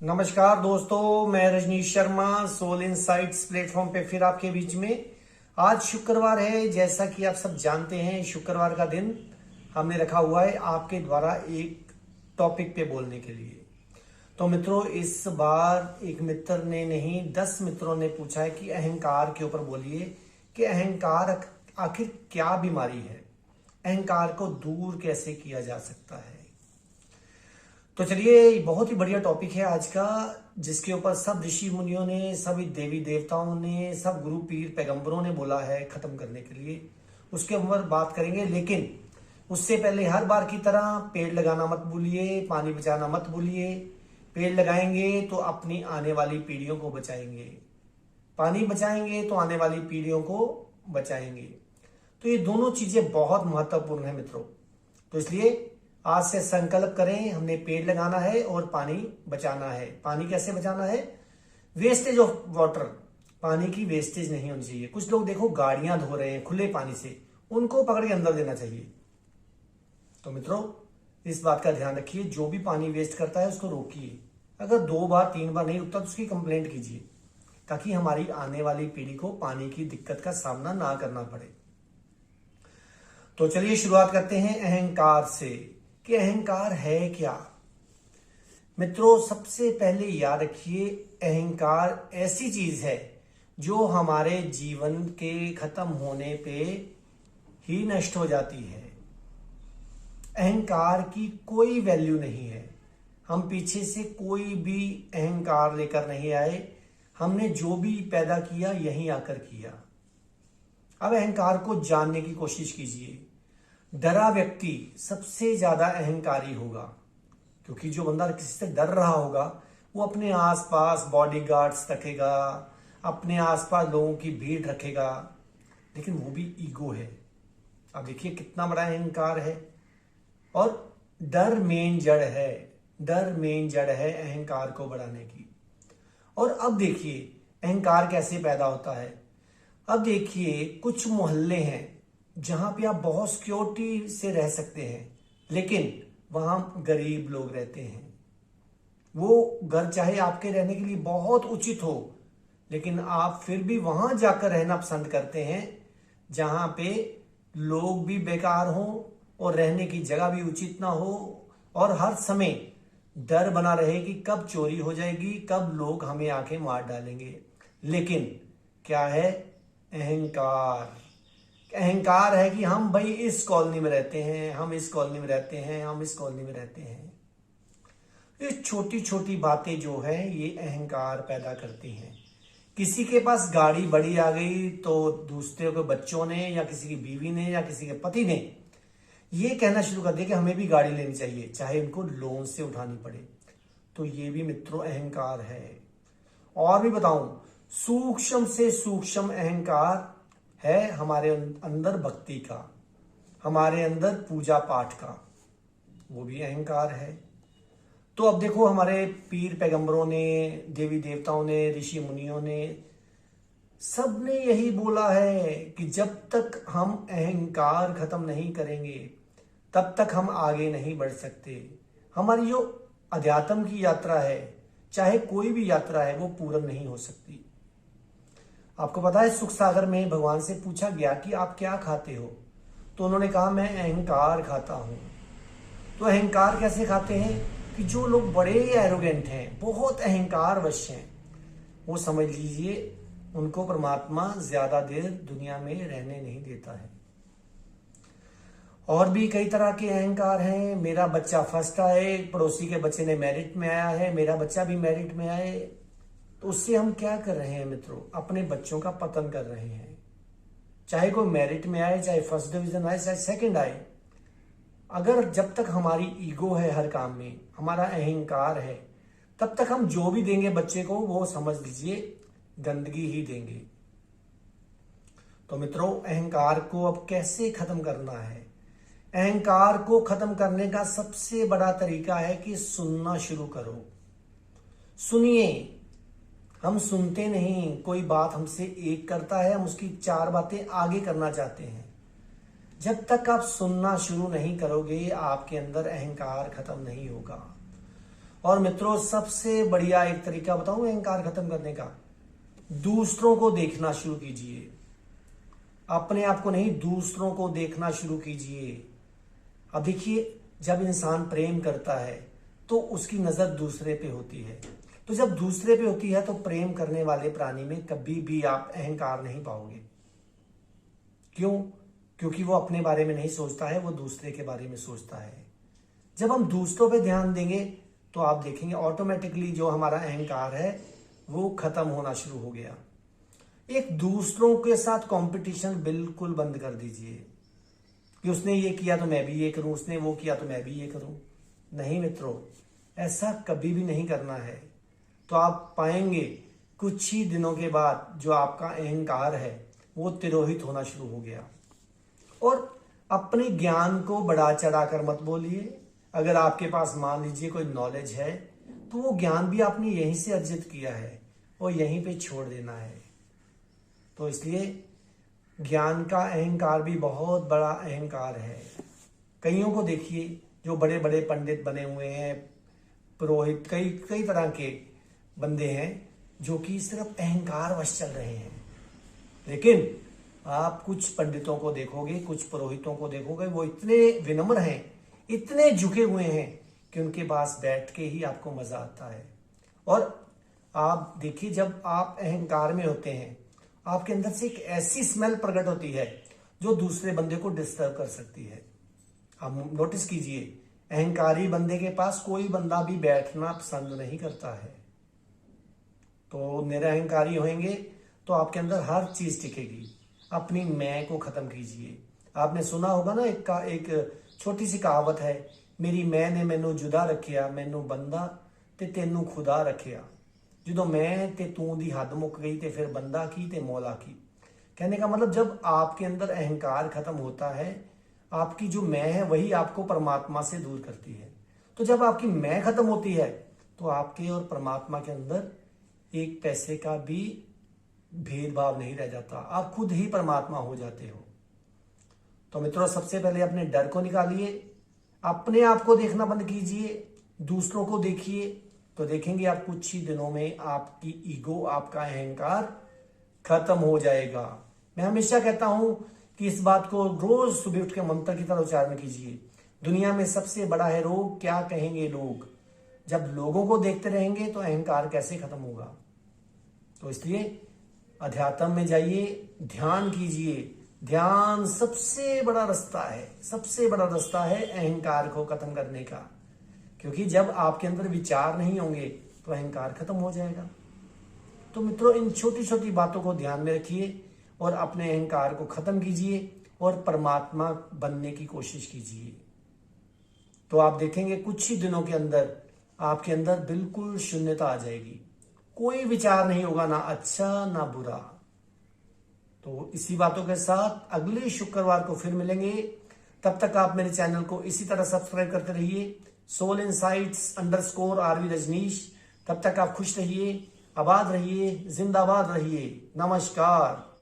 नमस्कार दोस्तों, मैं Rajneesh Sharma soul insights platform पे फिर आपके बीच में। आज शुक्रवार है। जैसा कि आप सब जानते हैं, शुक्रवार का दिन हमने रखा हुआ है आपके द्वारा एक टॉपिक पे बोलने के लिए। तो मित्रों, इस बार एक मित्र ने नहीं 10 मित्रों ने पूछा है कि अहंकार के ऊपर बोलिए कि अहंकार आखिर क्या बीमारी है, अहंकार को दूर कैसे किया जा सकता है। तो चलिए, बहुत ही बढ़िया टॉपिक है आज का, जिसके ऊपर सब ऋषि मुनियों ने, सभी देवी देवताओं ने, सब गुरु पीर पैगंबरों ने बोला है खत्म करने के लिए। उसके ऊपर बात करेंगे, लेकिन उससे पहले हर बार की तरह पेड़ लगाना मत भूलिए, पानी बचाना मत भूलिए। पेड़ लगाएंगे तो अपनी आने वाली पीढ़ियों को बचाएंगे, पानी बचाएंगे तो आने वाली पीढ़ियों को बचाएंगे। तो ये दोनों चीजें बहुत महत्वपूर्ण है मित्रों। तो इसलिए आज से संकल्प करें, हमने पेड़ लगाना है और पानी बचाना है। पानी कैसे बचाना है? वेस्टेज ऑफ वाटर, पानी की वेस्टेज नहीं होनी चाहिए। कुछ लोग देखो गाड़ियां धो रहे हैं खुले पानी से, उनको पकड़ के अंदर देना चाहिए। तो मित्रों, इस बात का ध्यान रखिए, जो भी पानी वेस्ट करता है उसको रोकिए। अगर 2 बार 3 बार नहीं रुकता तो उसकी कंप्लेंट कीजिए, ताकि हमारी आने वाली पीढ़ी को पानी की दिक्कत का सामना ना करना पड़े। तो चलिए शुरुआत करते हैं अहंकार से कि अहंकार है क्या। मित्रों, सबसे पहले याद रखिए, अहंकार ऐसी चीज है जो हमारे जीवन के खत्म होने पे ही नष्ट हो जाती है। अहंकार की कोई वैल्यू नहीं है। हम पीछे से कोई भी अहंकार लेकर नहीं आए, हमने जो भी पैदा किया यहीं आकर किया। अब अहंकार को जानने की कोशिश कीजिए। डरा व्यक्ति सबसे ज्यादा अहंकारी होगा, क्योंकि जो बंदा किसी से डर रहा होगा वो अपने आसपास बॉडीगार्ड्स रखेगा, अपने आसपास लोगों की भीड़ रखेगा, लेकिन वो भी ईगो है। अब देखिए कितना बड़ा अहंकार है। और डर मेन जड़ है, डर मेन जड़ है अहंकार को बढ़ाने की। और अब देखिए अहंकार कैसे पैदा होता है। अब देखिए, कुछ मोहल्ले हैं जहां पे आप बहुत सिक्योरिटी से रह सकते हैं, लेकिन वहां गरीब लोग रहते हैं। वो घर चाहे आपके रहने के लिए बहुत उचित हो, लेकिन आप फिर भी वहां जाकर रहना पसंद करते हैं जहां पे लोग भी बेकार हो और रहने की जगह भी उचित ना हो, और हर समय डर बना रहे कि कब चोरी हो जाएगी, कब लोग हमें आके मार डालेंगे। लेकिन क्या है? अहंकार। अहंकार है कि हम भाई इस कॉलोनी में रहते हैं, हम इस कॉलोनी में रहते हैं, हम इस कॉलोनी में रहते हैं। ये छोटी छोटी बातें जो है ये अहंकार पैदा करती हैं। किसी के पास गाड़ी बड़ी आ गई तो दूसरे के बच्चों ने या किसी की बीवी ने या किसी के पति ने ये कहना शुरू कर दिया कि हमें भी गाड़ी लेनी चाहिए, चाहे उनको लोन से उठानी पड़े। तो ये भी मित्रों अहंकार है। और भी बताऊं, सूक्ष्म से सूक्ष्म अहंकार है हमारे अंदर भक्ति का, हमारे अंदर पूजा पाठ का, वो भी अहंकार है। तो अब देखो, हमारे पीर पैगंबरों ने, देवी देवताओं ने, ऋषि मुनियों ने, सब ने यही बोला है कि जब तक हम अहंकार खत्म नहीं करेंगे तब तक हम आगे नहीं बढ़ सकते। हमारी जो अध्यात्म की यात्रा है, चाहे कोई भी यात्रा है, वो पूर्ण नहीं हो सकती। आपको पता है, सुख सागर में भगवान से पूछा गया कि आप क्या खाते हो, तो उन्होंने कहा मैं अहंकार खाता हूं। तो अहंकार कैसे खाते हैं कि जो लोग बड़े एरोगेंट हैं, बहुत अहंकारवश हैं, वो समझ लीजिए उनको परमात्मा ज्यादा देर दुनिया में रहने नहीं देता है। और भी कई तरह के अहंकार हैं। मेरा बच्चा फर्स्ट आए, पड़ोसी के बच्चे ने मेरिट में आया है, मेरा बच्चा भी मेरिट में आए। तो उससे हम क्या कर रहे हैं मित्रों? अपने बच्चों का पतन कर रहे हैं। चाहे कोई मेरिट में आए, चाहे फर्स्ट डिवीजन आए, चाहे सेकंड आए, अगर जब तक हमारी ईगो है हर काम में, हमारा अहंकार है, तब तक हम जो भी देंगे बच्चे को वो समझ लीजिए गंदगी ही देंगे। तो मित्रों, अहंकार को अब कैसे खत्म करना है? अहंकार को खत्म करने का सबसे बड़ा तरीका है कि सुनना शुरू करो। सुनिए। हम सुनते नहीं। कोई बात हमसे एक करता है, हम उसकी 4 बातें आगे करना चाहते हैं। जब तक आप सुनना शुरू नहीं करोगे, आपके अंदर अहंकार खत्म नहीं होगा। और मित्रों, सबसे बढ़िया एक तरीका बताऊं अहंकार खत्म करने का, दूसरों को देखना शुरू कीजिए। अपने आप को नहीं, दूसरों को देखना शुरू कीजिए। अब देखिए, जब इंसान प्रेम करता है तो उसकी नजर दूसरे पे होती है। तो जब दूसरे पे होती है तो प्रेम करने वाले प्राणी में कभी भी आप अहंकार नहीं पाओगे। क्यों? क्योंकि वो अपने बारे में नहीं सोचता है, वो दूसरे के बारे में सोचता है। जब हम दूसरों पे ध्यान देंगे तो आप देखेंगे ऑटोमेटिकली जो हमारा अहंकार है वो खत्म होना शुरू हो गया। एक दूसरों के साथ कंपटीशन बिल्कुल बंद कर दीजिए कि उसने ये किया तो मैं भी ये करूं, उसने वो किया तो मैं भी ये करूं। नहीं मित्रों, ऐसा कभी भी नहीं करना है। तो आप पाएंगे कुछ ही दिनों के बाद जो आपका अहंकार है वो तिरोहित होना शुरू हो गया। और अपने ज्ञान को बढ़ा चढ़ाकर मत बोलिए। अगर आपके पास मान लीजिए कोई नॉलेज है तो वो ज्ञान भी आपने यहीं से अर्जित किया है और यहीं पे छोड़ देना है। तो इसलिए ज्ञान का अहंकार भी बहुत बड़ा अहंकार है। कईयों को देखिए जो बड़े बड़े पंडित बने हुए हैं, पुरोहित, कई कई तरह के बंदे हैं जो कि सिर्फ अहंकार वश चल रहे हैं। लेकिन आप कुछ पंडितों को देखोगे, कुछ पुरोहितों को देखोगे, वो इतने विनम्र हैं, इतने झुके हुए हैं कि उनके पास बैठ के ही आपको मजा आता है। और आप देखिए, जब आप अहंकार में होते हैं आपके अंदर से एक ऐसी स्मेल प्रकट होती है जो दूसरे बंदे को डिस्टर्ब कर सकती है। आप नोटिस कीजिए, अहंकारी बंदे के पास कोई बंदा भी बैठना पसंद नहीं करता है। तो निरअहंकारी होंगे तो आपके अंदर हर चीज टिकेगी। अपनी मैं को खत्म कीजिए। आपने सुना होगा ना, एक छोटी सी कहावत है, मेरी मैं ने मैनू जुदा रखिया, मैनू बंदा ते तेनू खुदा रखिया। जो मैं ते तू दी हद मुक गई ते फिर बंदा की ते मौला की। कहने का मतलब, जब आपके अंदर अहंकार खत्म होता है, आपकी जो मैं है वही आपको परमात्मा से दूर करती है। तो जब आपकी मैं खत्म होती है तो आपके और परमात्मा के अंदर एक पैसे का भी भेदभाव नहीं रह जाता, आप खुद ही परमात्मा हो जाते हो। तो मित्रों, सबसे पहले अपने डर को निकालिए, अपने आप को देखना बंद कीजिए, दूसरों को देखिए, तो देखेंगे आप कुछ ही दिनों में आपकी ईगो, आपका अहंकार खत्म हो जाएगा। मैं हमेशा कहता हूं कि इस बात को रोज सुबह उठ के मंत्र की तरह उच्चारण कीजिए, दुनिया में सबसे बड़ा है रोग, क्या कहेंगे लोग। जब लोगों को देखते रहेंगे तो अहंकार कैसे खत्म होगा। तो इसलिए अध्यात्म में जाइए, ध्यान कीजिए। ध्यान सबसे बड़ा रास्ता है, सबसे बड़ा रास्ता है अहंकार को खत्म करने का। क्योंकि जब आपके अंदर विचार नहीं होंगे तो अहंकार खत्म हो जाएगा। तो मित्रों, इन छोटी छोटी बातों को ध्यान में रखिए और अपने अहंकार को खत्म कीजिए और परमात्मा बनने की कोशिश कीजिए। तो आप देखेंगे कुछ ही दिनों के अंदर आपके अंदर बिल्कुल शून्यता आ जाएगी। कोई विचार नहीं होगा, ना अच्छा ना बुरा। तो इसी बातों के साथ अगले शुक्रवार को फिर मिलेंगे। तब तक आप मेरे चैनल को इसी तरह सब्सक्राइब करते रहिए, सोल इनसाइट्स_RV रजनीश। तब तक आप खुश रहिए, आबाद रहिए, जिंदाबाद रहिए। नमस्कार।